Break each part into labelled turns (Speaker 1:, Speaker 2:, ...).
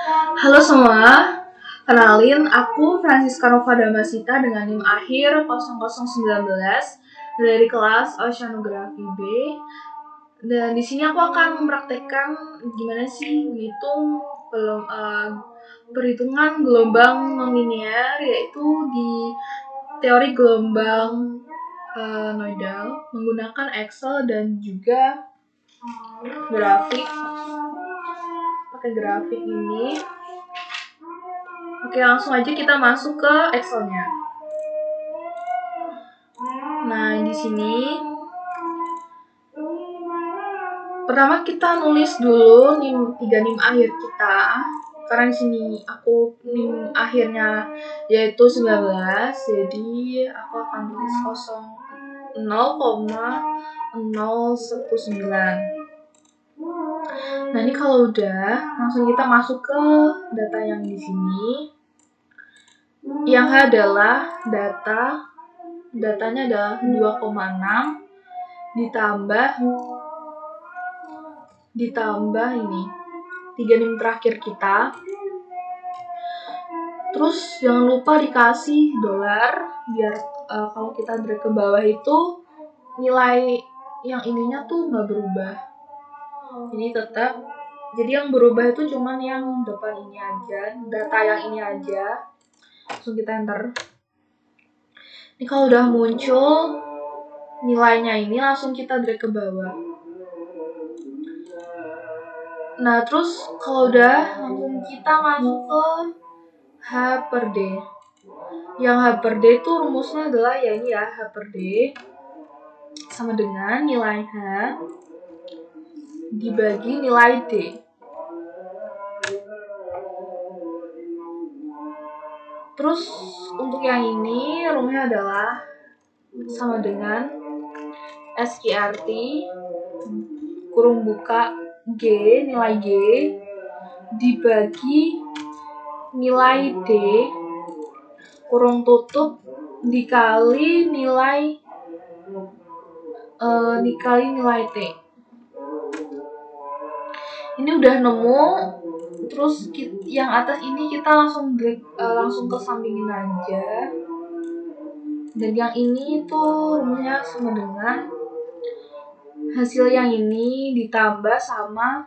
Speaker 1: Halo semua, kenalin aku Francisca Nova Damasita dengan NIM akhir 0019 dari kelas Oceanografi B. Dan di sini aku akan mempraktekkan gimana sih menghitung perhitungan gelombang nonlinear, yaitu di teori gelombang noidal menggunakan Excel dan juga grafik. Pakai grafik ini. Oke, langsung aja kita masuk ke Excel-nya. Nah, di sini pertama kita nulis dulu NIM akhir kita. Karena di sini aku NIM akhirnya yaitu 19, jadi aku akan tulis 0,019. Nah, ini kalau udah, langsung kita masuk ke data yang di sini. Yang adalah datanya adalah 2,6 ditambah ini 3 NIM terakhir kita. Terus jangan lupa dikasih dolar biar kalau kita drag ke bawah itu nilai yang ininya tuh nggak berubah. Jadi yang berubah itu cuman yang depan ini aja, data yang ini aja. Langsung kita enter. Ini kalau udah muncul nilainya ini, langsung kita drag ke bawah. Nah, terus kalau udah, langsung kita masuk ke H per D. Yang H per D itu rumusnya adalah ya ini ya, H per D sama dengan nilai H dibagi nilai D. Terus untuk yang ini rumusnya adalah sama dengan SQRT kurung buka G, nilai G dibagi nilai D kurung tutup dikali nilai T. Ini udah nemu. Terus yang atas ini kita langsung ke sampingin aja. Dan yang ini tuh rumusnya sama dengan hasil yang ini ditambah sama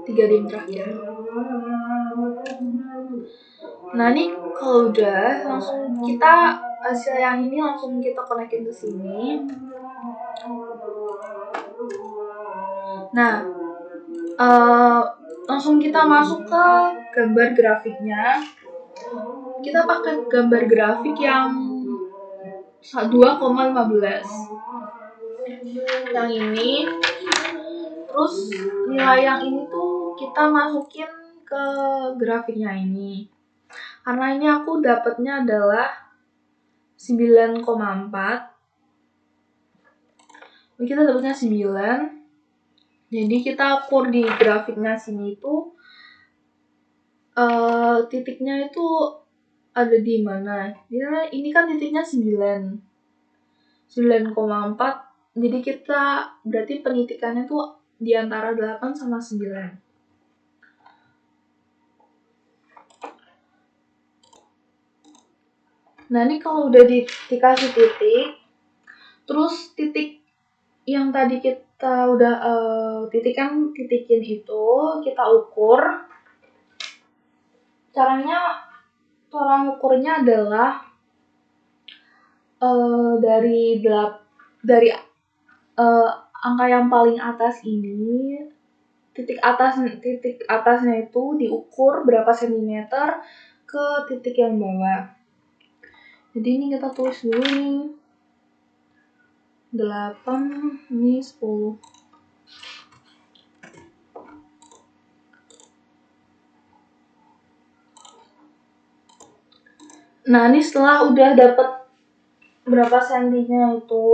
Speaker 1: 3 NIM terakhir. Nah, ini kalau udah, langsung kita hasil yang ini langsung kita konekin ke sini. Nah, langsung kita masuk ke gambar grafiknya. Kita pakai gambar grafik yang 2,15 yang ini. Terus nilai yang ini tuh kita masukin ke grafiknya ini. Karena ini aku dapatnya adalah 9,4. Kita dapatnya 9. Jadi kita ukur di grafiknya sini itu titiknya itu ada di mana. Ini kan titiknya 9,4. Jadi kita berarti penitikannya tuh di antara 8 sama 9. Nah, ini kalau udah dikasih titik, terus titik yang tadi kita udah titikin itu kita ukur. Cara ukurnya adalah dari angka yang paling atas ini, titik atasnya itu diukur berapa sentimeter ke titik yang bawah. Jadi ini kita tulis dulu nih 8, ini 10. Nah, ini setelah udah dapet berapa sentinya itu,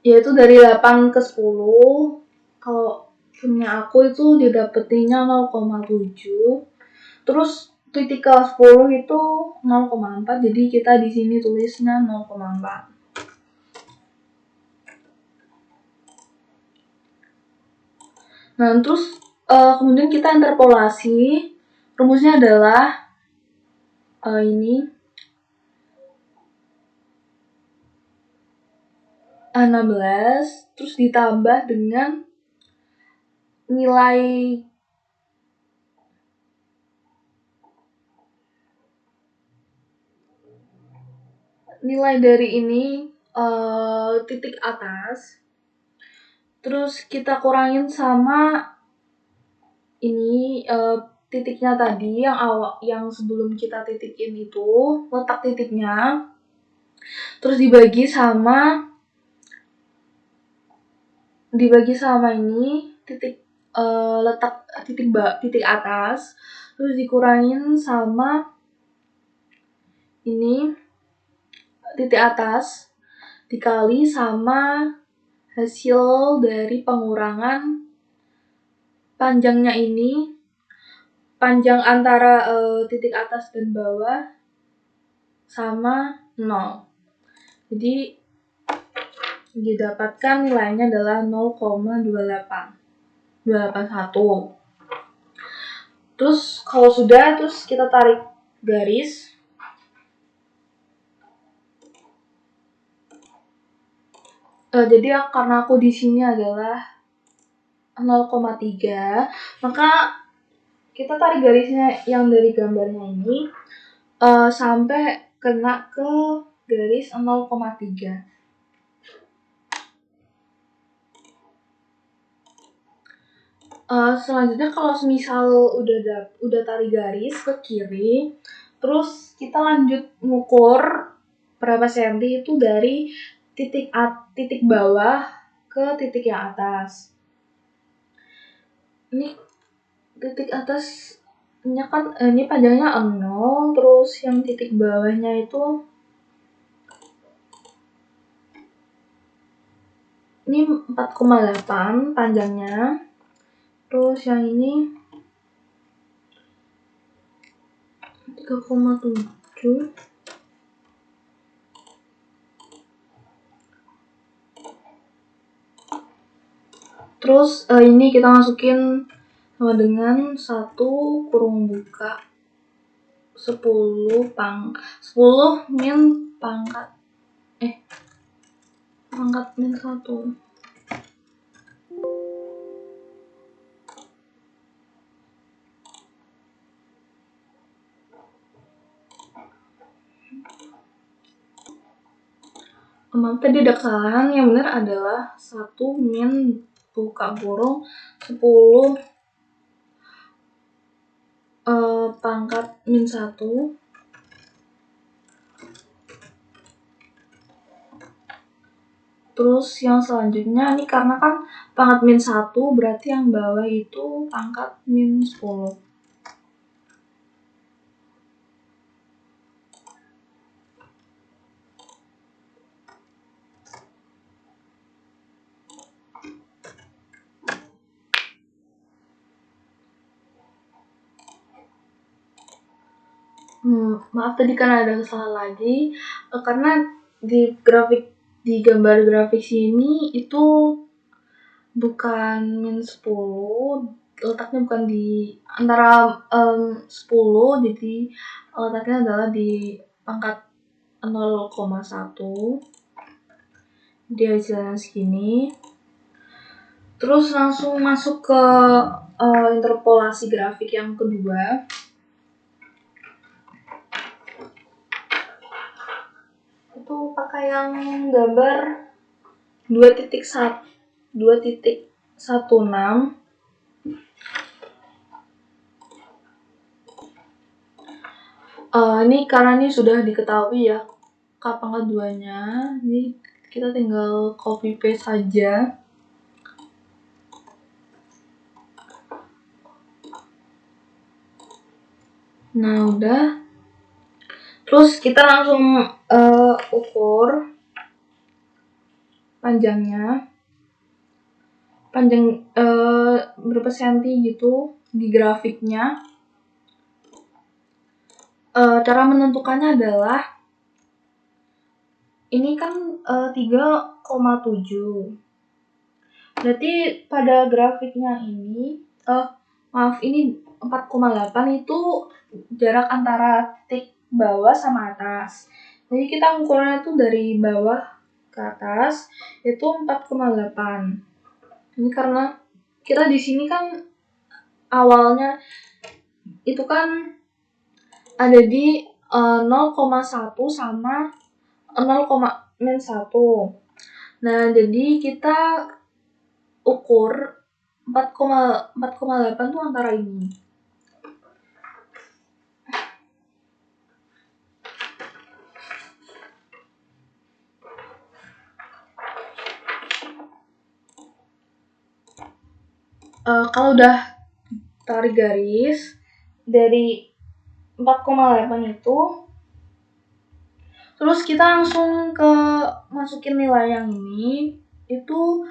Speaker 1: yaitu dari 8 ke 10. Kalau punya aku itu didapetinya 0,7. Terus titik ke 10 itu 0,4. Jadi kita di sini tulisnya 0,4. Nah, terus kemudian kita interpolasi. Rumusnya adalah ini 16 terus ditambah dengan nilai dari ini titik atas, terus kita kurangin sama ini titiknya tadi yang sebelum kita titikin itu, letak titiknya, terus dibagi sama ini titik letak titik atas, terus dikurangin sama ini titik atas dikali sama hasil dari pengurangan panjangnya ini, panjang antara titik atas dan bawah sama 0. Jadi didapatkan nilainya adalah 0,281. Terus kalau sudah, terus kita tarik garis. Jadi karena aku di sini adalah 0,3, maka kita tarik garisnya yang dari gambarnya ini sampai kena ke garis 0,3. Selanjutnya kalau misal udah tarik garis ke kiri, terus kita lanjut ngukur berapa senti itu dari titik bawah ke titik yang atas. Ini titik atasnya kan ini panjangnya 0, terus yang titik bawahnya itu ini 4,8 panjangnya. Terus yang ini 3,7. Terus ini kita masukin sama dengan 1 kurung buka 10 min pangkat min 1. Maaf tadi ada kesalahan, yang benar adalah 1 min buka kurung 10 pangkat min 1. Terus yang selanjutnya ini karena kan pangkat min 1 berarti yang bawah itu pangkat min 10. Maaf tadi kan ada kesalahan lagi karena di gambar grafik sini itu bukan min 10, letaknya bukan di antara 10, jadi letaknya adalah di pangkat 0,1. Dia hasilnya segini. Terus langsung masuk ke interpolasi grafik yang kedua. Itu pakai yang gambar 2.16. Ini karena ini sudah diketahui ya K pangkat 2-nya. Ini kita tinggal copy paste saja. Nah udah. Terus kita langsung ukur panjangnya. Panjang berapa senti gitu di grafiknya. Cara menentukannya adalah ini kan 3,7. Berarti pada grafiknya ini maaf ini 4,8 itu jarak antara titik bawah sama atas. Jadi kita ngukurnya itu dari bawah ke atas itu 4,8. Ini karena kita di sini kan awalnya itu kan ada di 0,1 sama 0,1. Nah, jadi kita ukur 4,8 tuh antara ini. Kalau udah tarik garis dari 4,8 itu, terus kita langsung masukin nilai yang ini, itu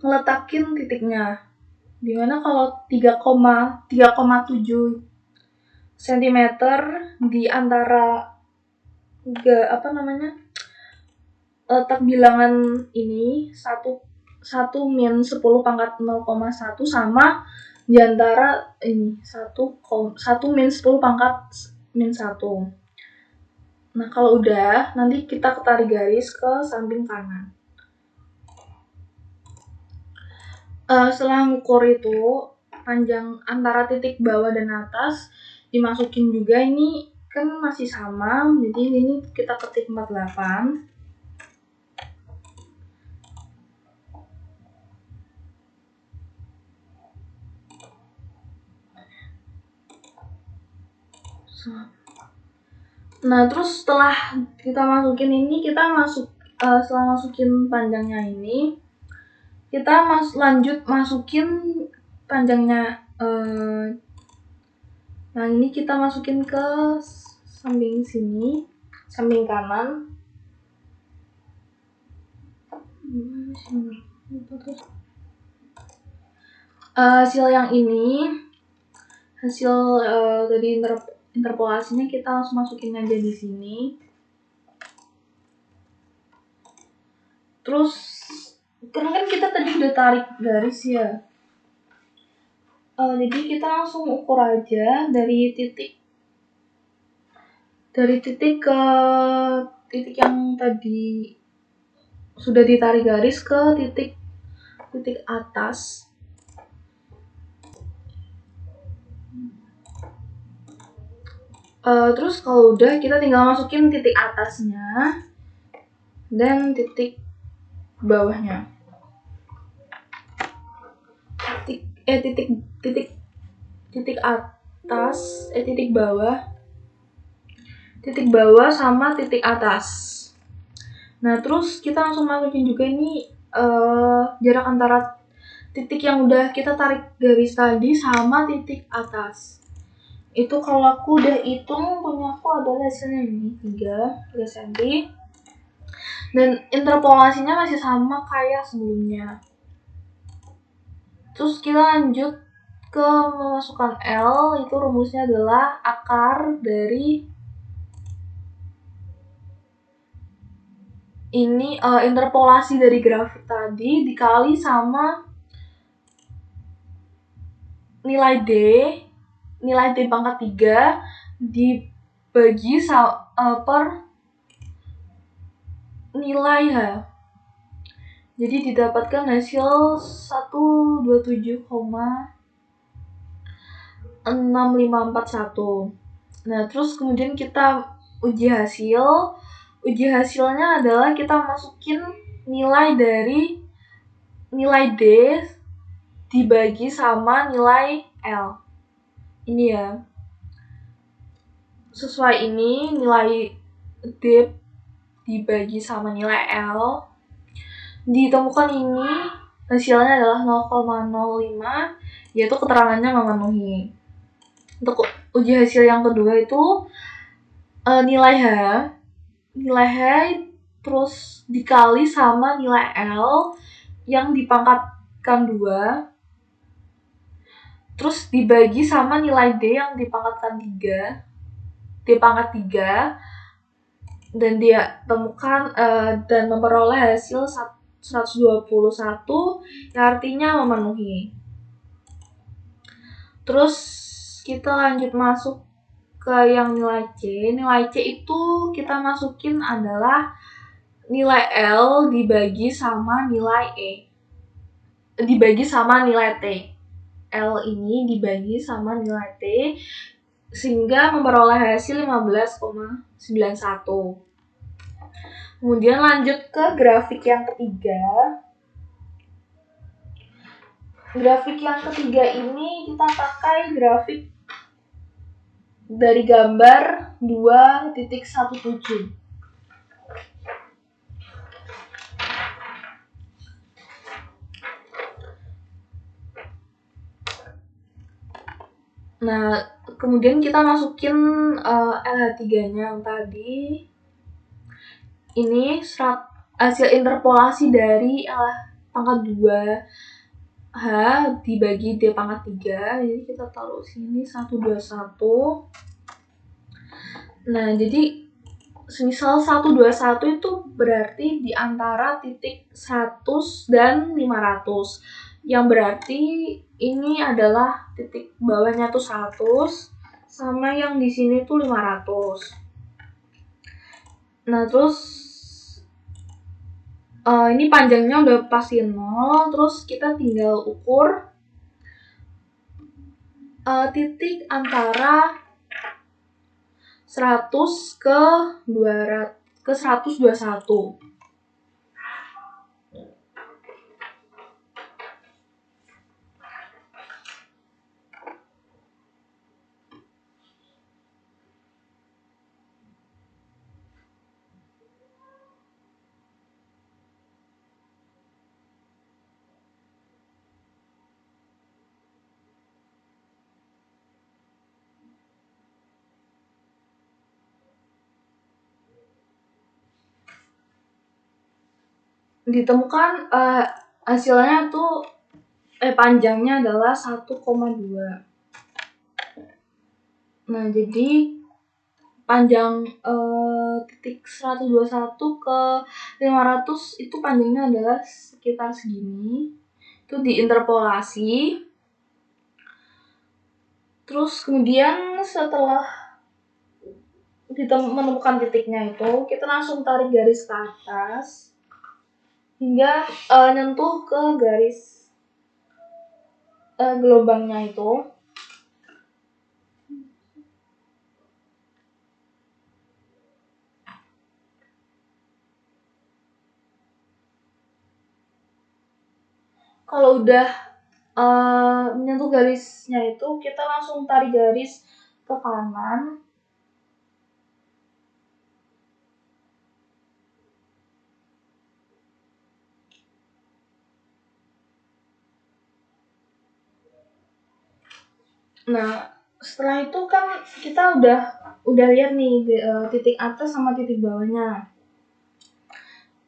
Speaker 1: ngeletakin titiknya. Dimana kalau 3,7 cm di antara letak bilangan ini 1 min 10 pangkat 0,1 sama di antara ini 1 min 10 pangkat min 1. Nah, kalau udah, nanti kita tarik garis ke samping kanan. Setelah ngukur itu, panjang antara titik bawah dan atas dimasukin juga, ini kan masih sama, jadi ini kita ketik 48. Nah, terus setelah kita masukin ini, setelah masukin panjangnya ini, kita lanjut masukin panjangnya. Nah, ini kita masukin ke samping sini, samping kanan. Hasil yang ini, hasil dari interpolasinya kita langsung masukin aja di sini. Terus karena kan kita tadi udah tarik garis ya, jadi kita langsung ukur aja dari titik ke titik yang tadi sudah ditarik garis ke titik atas. Terus kalau udah, kita tinggal masukin titik atasnya dan titik bawahnya. Titik atas, titik bawah sama titik atas. Nah, terus kita langsung masukin juga ini jarak antara titik yang udah kita tarik garis tadi sama titik atas. Itu kalau aku udah hitung, punya aku adalah hasilnya ini 3 cm. Dan interpolasinya masih sama kayak sebelumnya. Terus kita lanjut ke memasukkan L, itu rumusnya adalah akar dari ini interpolasi dari grafik tadi dikali sama nilai D pangkat 3 dibagi per nilai H. Jadi didapatkan hasil 127,6541. Nah, terus kemudian kita uji hasil. Uji hasilnya adalah kita masukin nilai dari nilai D dibagi sama nilai L. Ini ya. Sesuai ini, nilai D dibagi sama nilai L. Ditemukan ini hasilnya adalah 0,05, yaitu keterangannya memenuhi. Untuk uji hasil yang kedua itu nilai H terus dikali sama nilai L yang dipangkatkan 2, terus dibagi sama nilai D yang dipangkatkan 3, D pangkat 3, dan dia temukan dan memperoleh hasil 121, yang artinya memenuhi. Terus kita lanjut masuk ke yang nilai C. Nilai C itu kita masukin adalah nilai L dibagi sama nilai E. Dibagi sama nilai T. L ini dibagi sama nilai T sehingga memperoleh hasil 15,91. Kemudian lanjut ke grafik yang ketiga. Grafik yang ketiga ini kita pakai grafik dari gambar 2.17. Nah, kemudian kita masukin LH3-nya yang tadi. Ini hasil interpolasi dari pangkat 2H dibagi D pangkat 3. Jadi kita taruh sini 121. Nah, jadi semisal 121 itu berarti di antara titik 100 dan 500. Yang berarti ini adalah titik bawahnya tuh 100 sama yang di sini tuh 500. Nah, terus ini panjangnya udah pasti 0, terus kita tinggal ukur titik antara 100 ke 121. Ditemukan hasilnya tuh panjangnya adalah 1,2. Nah, jadi panjang titik 121 ke 500 itu panjangnya adalah sekitar segini. Itu diinterpolasi. Terus kemudian setelah kita menemukan titiknya itu, kita langsung tarik garis ke atas hingga nyentuh ke garis gelombangnya itu. Kalau udah menyentuh garisnya itu, kita langsung tarik garis ke kanan. Nah, setelah itu kan kita udah lihat nih titik atas sama titik bawahnya.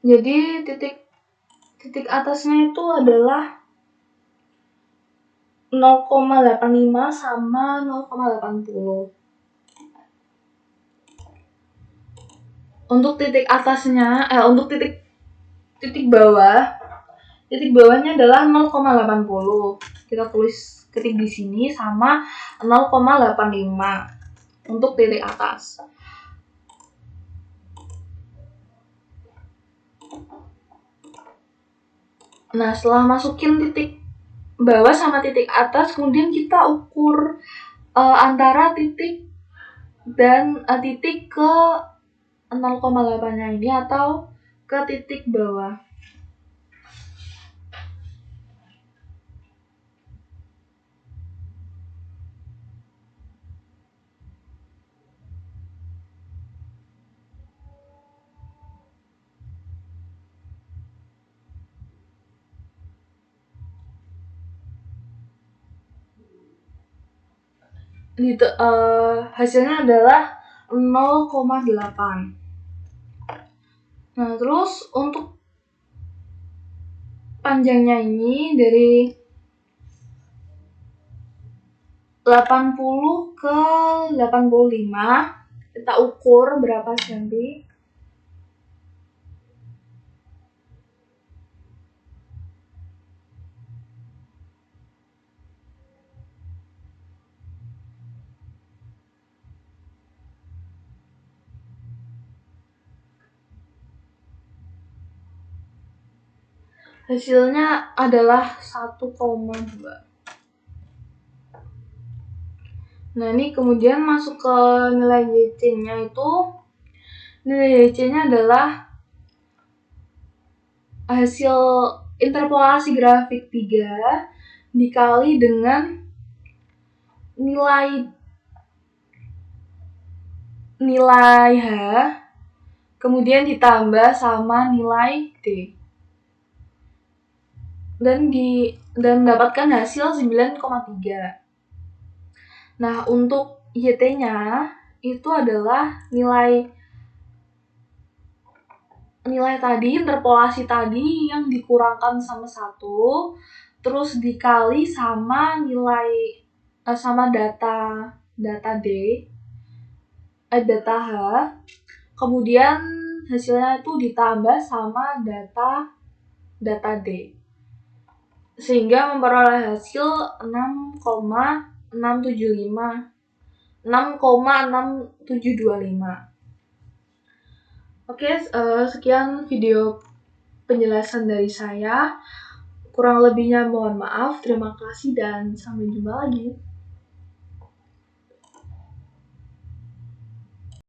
Speaker 1: Jadi titik atasnya itu adalah 0,85 sama 0,80. Untuk titik atasnya, untuk titik bawahnya adalah 0,80. Kita tulis ketik di sini sama 0,85 untuk titik atas. Nah, setelah masukin titik bawah sama titik atas, kemudian kita ukur antara titik dan titik ke 0,8-nya ini atau ke titik bawah. Hasilnya adalah 0,8. Nah, terus untuk panjangnya ini dari 80 ke 85, kita ukur berapa cm. Hasilnya adalah 1,2. Nah, ini kemudian masuk ke nilai YC-nya itu. Nilai YC-nya adalah hasil interpolasi grafik 3 dikali dengan nilai H kemudian ditambah sama nilai D dan mendapatkan hasil 9,3. Nah, untuk YT-nya itu adalah nilai tadi, interpolasi tadi yang dikurangkan sama 1, terus dikali sama nilai sama data D, data H, kemudian hasilnya itu ditambah sama data D, sehingga memperoleh hasil 6,625. Oke, sekian video penjelasan dari saya. Kurang lebihnya mohon maaf. Terima kasih dan sampai jumpa lagi.